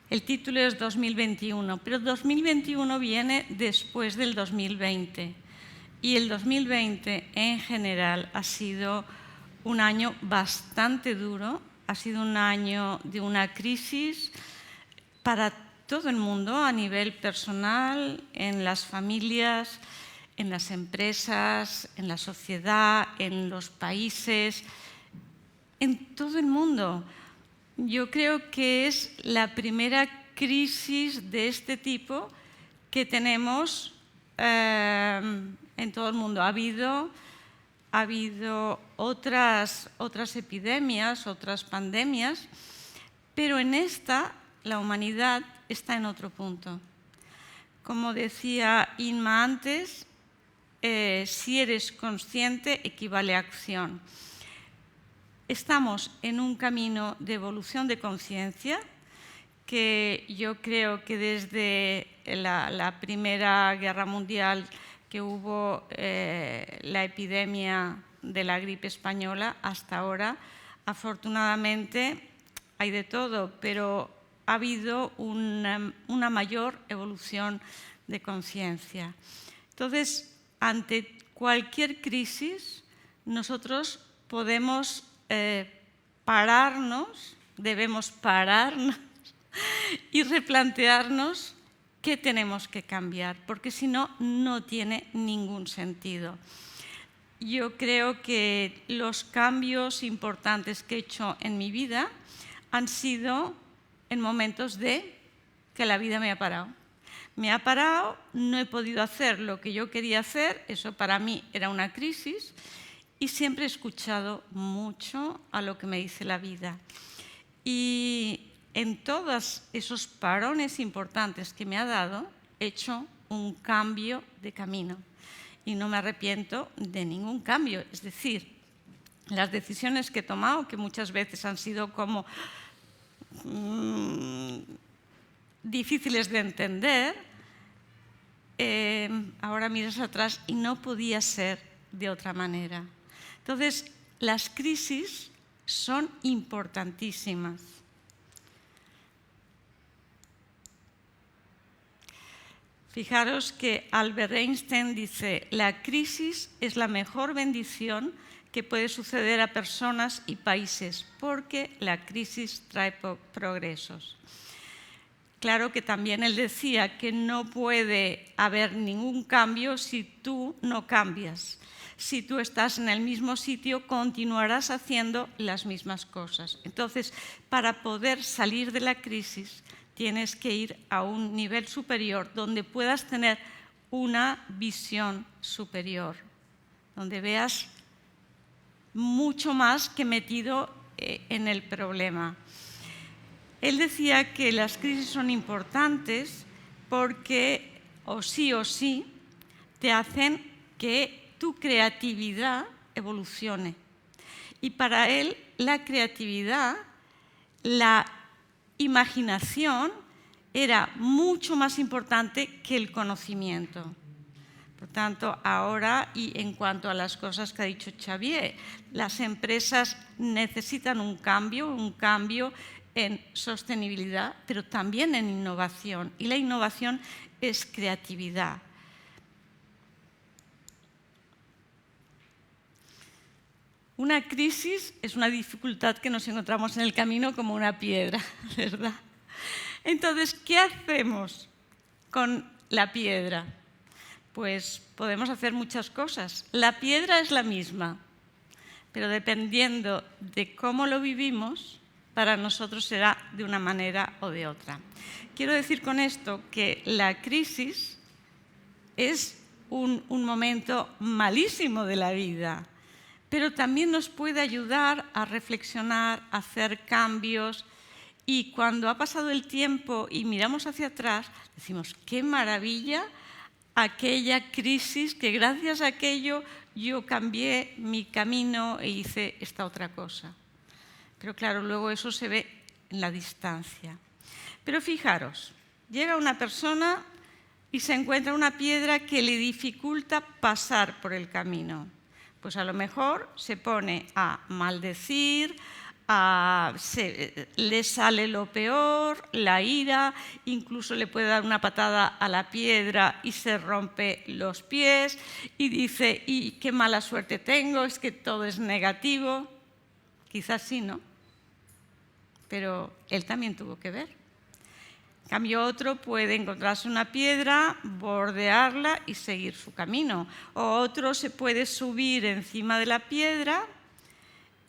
El título es 2021, pero 2021 viene después del 2020 y el 2020 en general ha sido un año bastante duro, ha sido un año de una crisis para todo el mundo a nivel personal, en las familias, en las empresas, en la sociedad, en los países, en todo el mundo. Yo creo que es la primera crisis de este tipo que tenemos en todo el mundo. Ha habido otras epidemias, otras pandemias, pero en esta la humanidad está en otro punto. Como decía Inma antes, si eres consciente equivale a acción. Estamos en un camino de evolución de conciencia que yo creo que desde la Primera Guerra Mundial que hubo la epidemia de la gripe española hasta ahora, afortunadamente hay de todo, pero ha habido una mayor evolución de conciencia. Entonces, ante cualquier crisis, nosotros podemos debemos pararnos y replantearnos qué tenemos que cambiar, porque si no, no tiene ningún sentido. Yo creo que los cambios importantes que he hecho en mi vida han sido en momentos de que la vida me ha parado. Me ha parado, no he podido hacer lo que yo quería hacer, eso para mí era una crisis, y siempre he escuchado mucho a lo que me dice la vida. Y en todos esos parones importantes que me ha dado, he hecho un cambio de camino. Y no me arrepiento de ningún cambio. Es decir, las decisiones que he tomado, que muchas veces han sido como difíciles de entender, ahora miras atrás y no podía ser de otra manera. Entonces, las crisis son importantísimas. Fijaros que Albert Einstein dice: la crisis es la mejor bendición que puede suceder a personas y países, porque la crisis trae progresos. Claro que también él decía que no puede haber ningún cambio si tú no cambias. Si tú estás en el mismo sitio, continuarás haciendo las mismas cosas. Entonces, para poder salir de la crisis, tienes que ir a un nivel superior donde puedas tener una visión superior, donde veas mucho más que metido en el problema. Él decía que las crisis son importantes porque o sí te hacen que tu creatividad evolucione. Y para él la creatividad, la imaginación era mucho más importante que el conocimiento. Por tanto, ahora, y en cuanto a las cosas que ha dicho Xavier, las empresas necesitan un cambio en sostenibilidad, pero también en innovación. Y la innovación es creatividad. Una crisis es una dificultad que nos encontramos en el camino como una piedra, ¿verdad? Entonces, ¿qué hacemos con la piedra? Pues podemos hacer muchas cosas. La piedra es la misma, pero dependiendo de cómo lo vivimos, para nosotros será de una manera o de otra. Quiero decir con esto que la crisis es un momento malísimo de la vida, pero también nos puede ayudar a reflexionar, a hacer cambios. Y cuando ha pasado el tiempo y miramos hacia atrás, decimos, qué maravilla aquella crisis, que gracias a aquello yo cambié mi camino e hice esta otra cosa. Pero claro, luego eso se ve en la distancia. Pero fijaros, llega una persona y se encuentra una piedra que le dificulta pasar por el camino. Pues a lo mejor se pone a maldecir, le sale lo peor, la ira, incluso le puede dar una patada a la piedra y se rompe los pies y dice, y qué mala suerte tengo, es que todo es negativo. Quizás sí, ¿no? Pero él también tuvo que ver. En cambio, otro puede encontrarse una piedra, bordearla y seguir su camino. O otro se puede subir encima de la piedra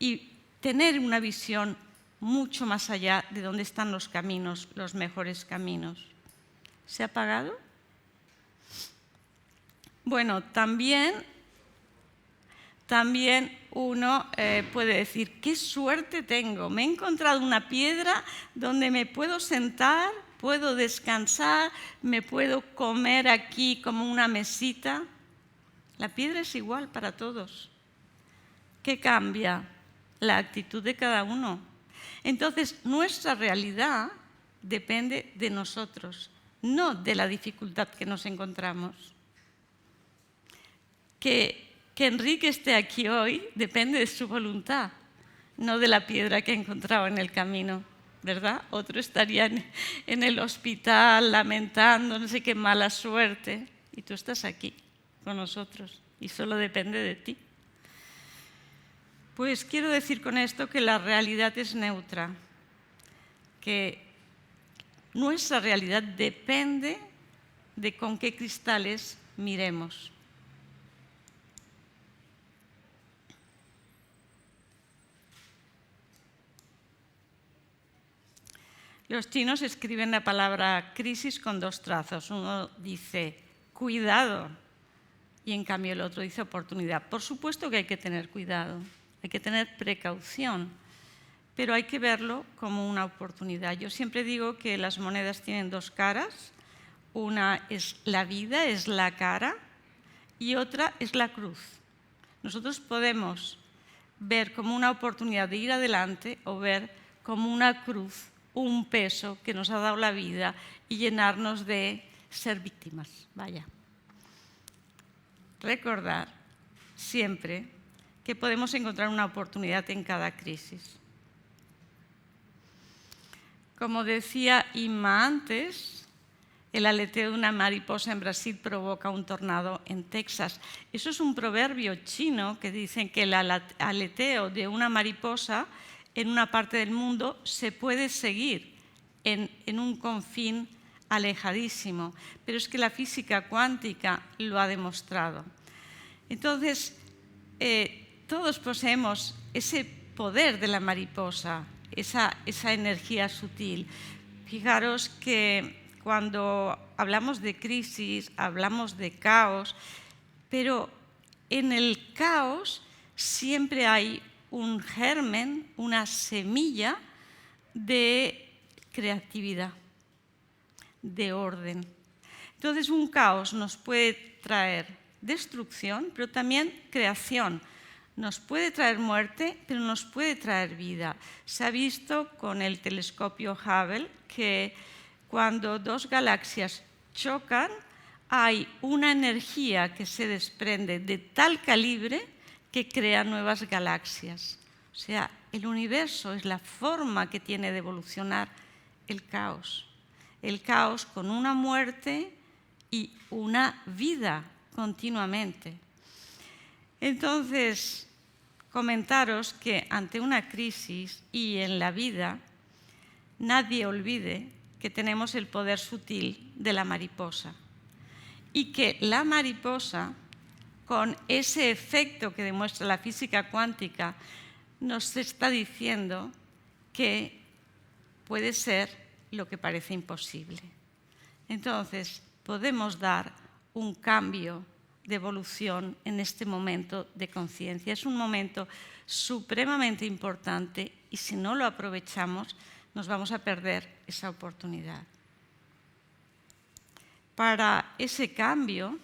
y tener una visión mucho más allá de dónde están los caminos, los mejores caminos. ¿Se ha apagado? Bueno, también uno puede decir, qué suerte tengo, me he encontrado una piedra donde me puedo sentar, puedo descansar, me puedo comer aquí como una mesita. La piedra es igual para todos. ¿Qué cambia? La actitud de cada uno. Entonces, nuestra realidad depende de nosotros, no de la dificultad que nos encontramos. Que Enrique esté aquí hoy depende de su voluntad, no de la piedra que ha encontrado en el camino, ¿verdad? Otro estaría en el hospital lamentando, no sé qué mala suerte, y tú estás aquí con nosotros y solo depende de ti. Pues quiero decir con esto que la realidad es neutra, que nuestra realidad depende de con qué cristales miremos. Los chinos escriben la palabra crisis con dos trazos. Uno dice cuidado y en cambio el otro dice oportunidad. Por supuesto que hay que tener cuidado. Hay que tener precaución, pero hay que verlo como una oportunidad. Yo siempre digo que las monedas tienen dos caras. Una es la vida, es la cara, y otra es la cruz. Nosotros podemos ver como una oportunidad de ir adelante o ver como una cruz, un peso que nos ha dado la vida y llenarnos de ser víctimas. Vaya. Recordar siempre que podemos encontrar una oportunidad en cada crisis. Como decía Inma antes, el aleteo de una mariposa en Brasil provoca un tornado en Texas. Eso es un proverbio chino que dicen que el aleteo de una mariposa en una parte del mundo se puede seguir en un confín alejadísimo, pero es que la física cuántica lo ha demostrado. Entonces, todos poseemos ese poder de la mariposa, esa energía sutil. Fijaros que cuando hablamos de crisis, hablamos de caos, pero en el caos siempre hay un germen, una semilla de creatividad, de orden. Entonces, un caos nos puede traer destrucción, pero también creación. Nos puede traer muerte, pero nos puede traer vida. Se ha visto con el telescopio Hubble que cuando dos galaxias chocan, hay una energía que se desprende de tal calibre que crea nuevas galaxias. O sea, el universo es la forma que tiene de evolucionar el caos. El caos con una muerte y una vida continuamente. Entonces, comentaros que ante una crisis y en la vida, nadie olvide que tenemos el poder sutil de la mariposa y que la mariposa, con ese efecto que demuestra la física cuántica, nos está diciendo que puede ser lo que parece imposible. Entonces, podemos dar un cambio de evolución en este momento de conciencia. Es un momento supremamente importante y si no lo aprovechamos, nos vamos a perder esa oportunidad. Para ese cambio,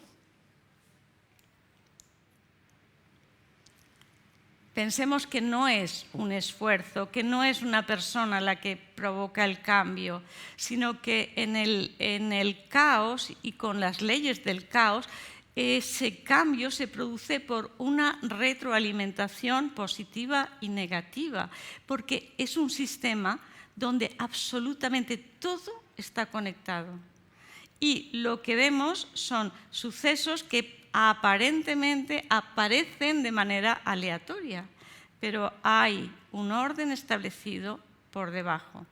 pensemos que no es un esfuerzo, que no es una persona la que provoca el cambio, sino que en el caos y con las leyes del caos, ese cambio se produce por una retroalimentación positiva y negativa, porque es un sistema donde absolutamente todo está conectado. Y lo que vemos son sucesos que aparentemente aparecen de manera aleatoria, pero hay un orden establecido por debajo.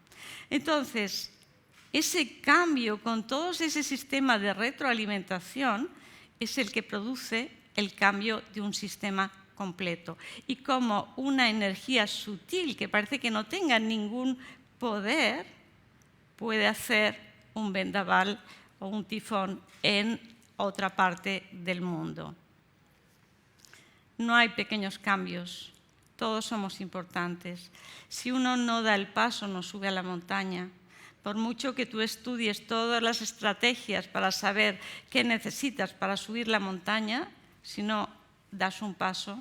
Entonces, ese cambio con todo ese sistema de retroalimentación es el que produce el cambio de un sistema completo. Y como una energía sutil que parece que no tenga ningún poder puede hacer un vendaval o un tifón en otra parte del mundo. No hay pequeños cambios, todos somos importantes. Si uno no da el paso, no sube a la montaña. Por mucho que tú estudies todas las estrategias para saber qué necesitas para subir la montaña, si no das un paso,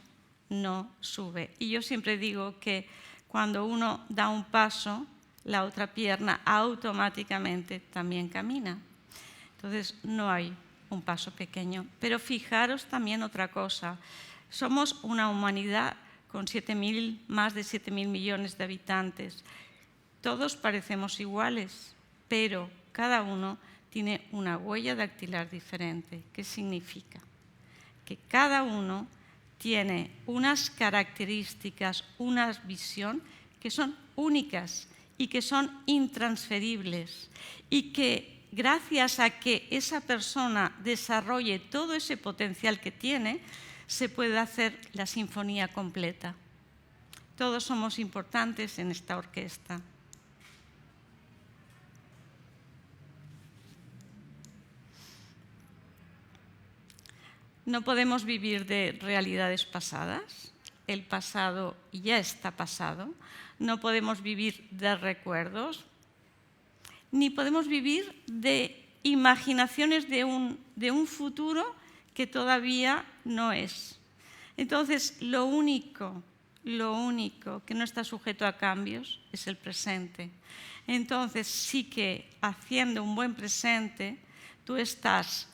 no sube. Y yo siempre digo que cuando uno da un paso, la otra pierna automáticamente también camina. Entonces no hay un paso pequeño. Pero fijaros también otra cosa. Somos una humanidad con más de 7.000 millones de habitantes. Todos parecemos iguales, pero cada uno tiene una huella dactilar diferente. ¿Qué significa? Que cada uno tiene unas características, una visión que son únicas y que son intransferibles y que gracias a que esa persona desarrolle todo ese potencial que tiene, se puede hacer la sinfonía completa. Todos somos importantes en esta orquesta. No podemos vivir de realidades pasadas. El pasado ya está pasado. No podemos vivir de recuerdos. Ni podemos vivir de imaginaciones de un futuro que todavía no es. Entonces, lo único que no está sujeto a cambios es el presente. Entonces, sí que haciendo un buen presente, tú estás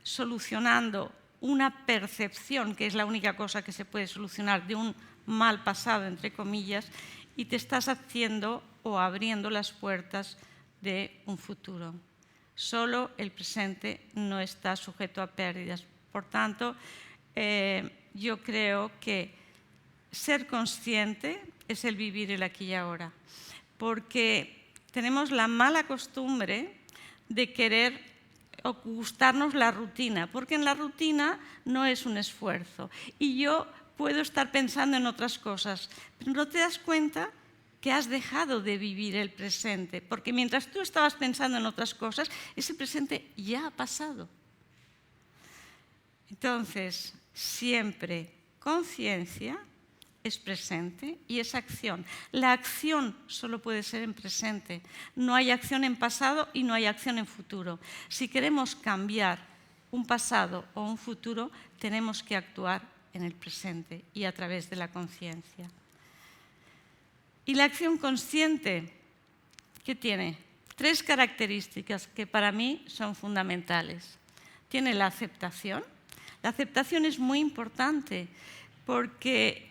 solucionando una percepción, que es la única cosa que se puede solucionar de un mal pasado, entre comillas, y te estás haciendo o abriendo las puertas de un futuro. Solo el presente no está sujeto a pérdidas. Por tanto, yo creo que ser consciente es el vivir el aquí y ahora, porque tenemos la mala costumbre de querer o gustarnos la rutina, porque en la rutina no es un esfuerzo. Y yo puedo estar pensando en otras cosas, pero no te das cuenta que has dejado de vivir el presente, porque mientras tú estabas pensando en otras cosas, ese presente ya ha pasado. Entonces, siempre conciencia es presente y es acción. La acción solo puede ser en presente. No hay acción en pasado y no hay acción en futuro. Si queremos cambiar un pasado o un futuro, tenemos que actuar en el presente y a través de la conciencia. Y la acción consciente, ¿qué tiene? 3 características que para mí son fundamentales. Tiene la aceptación. La aceptación es muy importante porque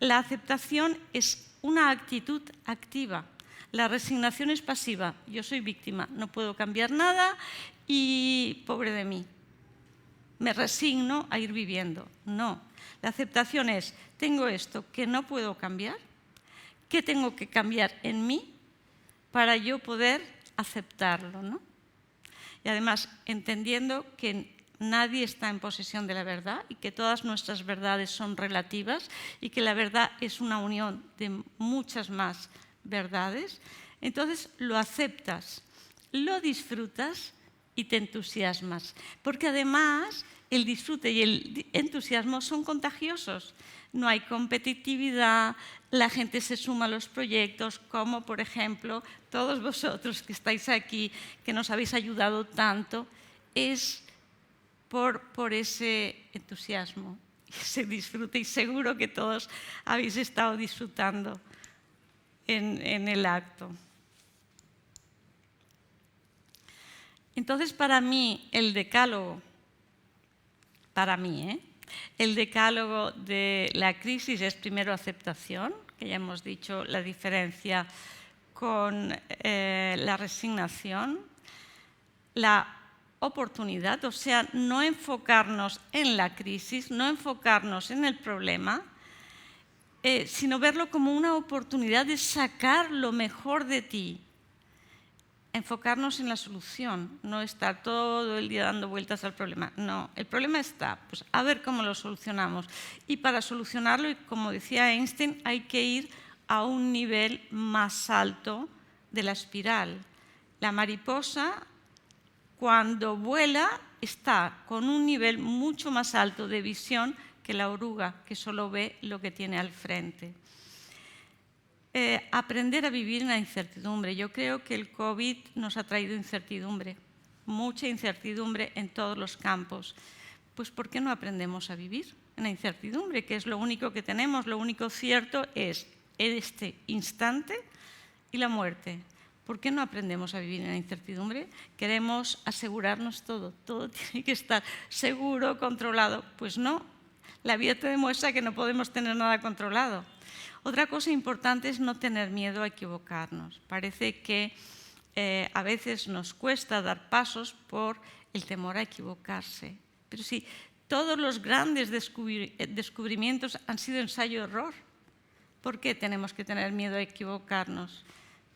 la aceptación es una actitud activa. La resignación es pasiva. Yo soy víctima, no puedo cambiar nada y pobre de mí. Me resigno a ir viviendo. No. La aceptación es, tengo esto que no puedo cambiar. ¿Qué tengo que cambiar en mí para yo poder aceptarlo, ¿no? Y además, entendiendo que nadie está en posesión de la verdad y que todas nuestras verdades son relativas y que la verdad es una unión de muchas más verdades, entonces lo aceptas, lo disfrutas y te entusiasmas. Porque además el disfrute y el entusiasmo son contagiosos. No hay competitividad, la gente se suma a los proyectos, como por ejemplo todos vosotros que estáis aquí, que nos habéis ayudado tanto, es por ese entusiasmo, ese disfrute, y seguro que todos habéis estado disfrutando en el acto. Entonces, para mí, el decálogo para mí, el decálogo de la crisis es primero aceptación, que ya hemos dicho la diferencia con la resignación, la oportunidad, o sea, no enfocarnos en la crisis, no enfocarnos en el problema, sino verlo como una oportunidad de sacar lo mejor de ti. Enfocarnos en la solución, no estar todo el día dando vueltas al problema. No, el problema está, pues a ver cómo lo solucionamos. Y para solucionarlo, y como decía Einstein, hay que ir a un nivel más alto de la espiral. La mariposa, cuando vuela, está con un nivel mucho más alto de visión que la oruga, que solo ve lo que tiene al frente. Aprender a vivir en la incertidumbre. Yo creo que el COVID nos ha traído incertidumbre, mucha incertidumbre en todos los campos. Pues ¿por qué no aprendemos a vivir en la incertidumbre? Que es lo único que tenemos, lo único cierto es este instante y la muerte. ¿Por qué no aprendemos a vivir en la incertidumbre? Queremos asegurarnos todo tiene que estar seguro, controlado. Pues no, la vida te demuestra que no podemos tener nada controlado. Otra cosa importante es no tener miedo a equivocarnos. Parece que a veces nos cuesta dar pasos por el temor a equivocarse. Pero sí, todos los grandes descubrimientos han sido ensayo-error. ¿Por qué tenemos que tener miedo a equivocarnos?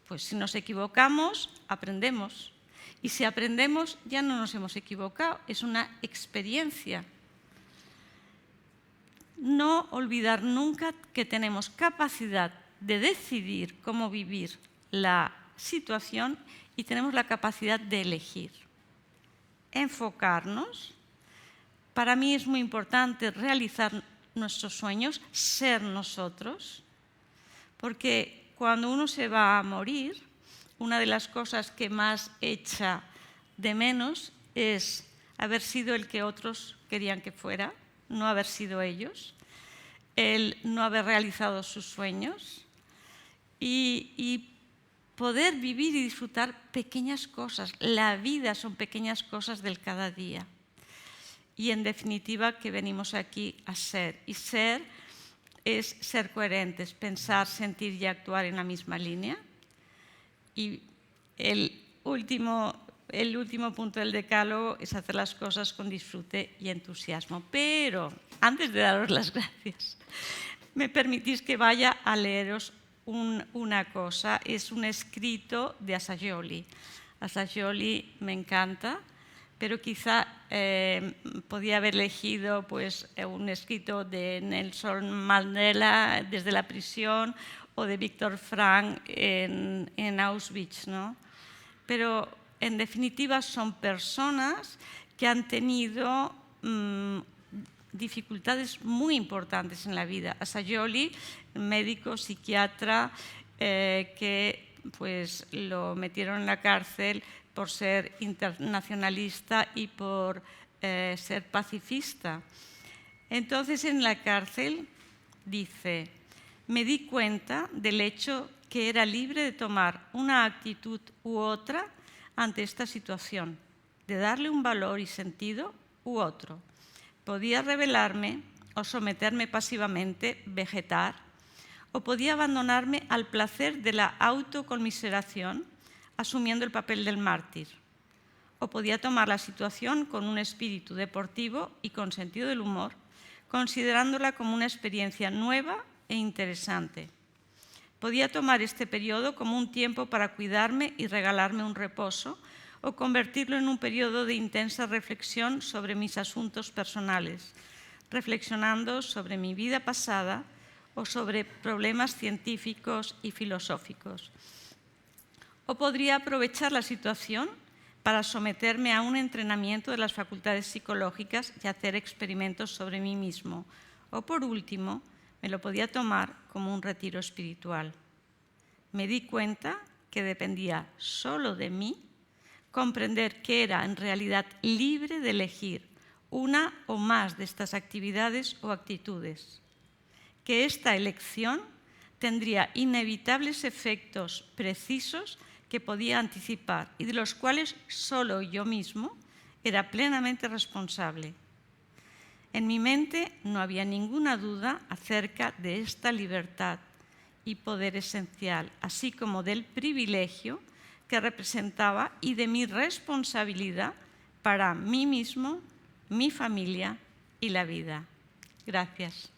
Pues si nos equivocamos, aprendemos. Y si aprendemos, ya no nos hemos equivocado. Es una experiencia. No olvidar nunca que tenemos capacidad de decidir cómo vivir la situación y tenemos la capacidad de elegir. Enfocarnos. Para mí es muy importante realizar nuestros sueños, ser nosotros, porque cuando uno se va a morir, una de las cosas que más echa de menos es haber sido el que otros querían que fuera, no haber sido ellos, el no haber realizado sus sueños y poder vivir y disfrutar pequeñas cosas. La vida son pequeñas cosas del cada día. Y en definitiva que venimos aquí a ser. Y ser es ser coherentes, pensar, sentir y actuar en la misma línea. Y el último punto del decálogo es hacer las cosas con disfrute y entusiasmo. Pero antes de daros las gracias, me permitís que vaya a leeros una cosa. Es un escrito de Assagioli. Assagioli me encanta, pero quizá podía haber elegido pues, un escrito de Nelson Mandela desde la prisión o de Viktor Frankl en Auschwitz, ¿no? Pero en definitiva son personas que han tenido dificultades muy importantes en la vida. Assagioli, médico, psiquiatra, que pues, lo metieron en la cárcel por ser internacionalista y por ser pacifista. Entonces, en la cárcel dice: me di cuenta del hecho que era libre de tomar una actitud u otra ante esta situación, de darle un valor y sentido u otro. Podía rebelarme o someterme pasivamente, vegetar, o podía abandonarme al placer de la autoconmiseración, asumiendo el papel del mártir. O podía tomar la situación con un espíritu deportivo y con sentido del humor, considerándola como una experiencia nueva e interesante. Podía tomar este periodo como un tiempo para cuidarme y regalarme un reposo, o convertirlo en un periodo de intensa reflexión sobre mis asuntos personales, reflexionando sobre mi vida pasada o sobre problemas científicos y filosóficos. O podría aprovechar la situación para someterme a un entrenamiento de las facultades psicológicas y hacer experimentos sobre mí mismo. O por último, me lo podía tomar como un retiro espiritual. Me di cuenta que dependía solo de mí comprender que era en realidad libre de elegir una o más de estas actividades o actitudes, que esta elección tendría inevitables efectos precisos que podía anticipar y de los cuales solo yo mismo era plenamente responsable. En mi mente no había ninguna duda acerca de esta libertad y poder esencial, así como del privilegio que representaba y de mi responsabilidad para mí mismo, mi familia y la vida. Gracias.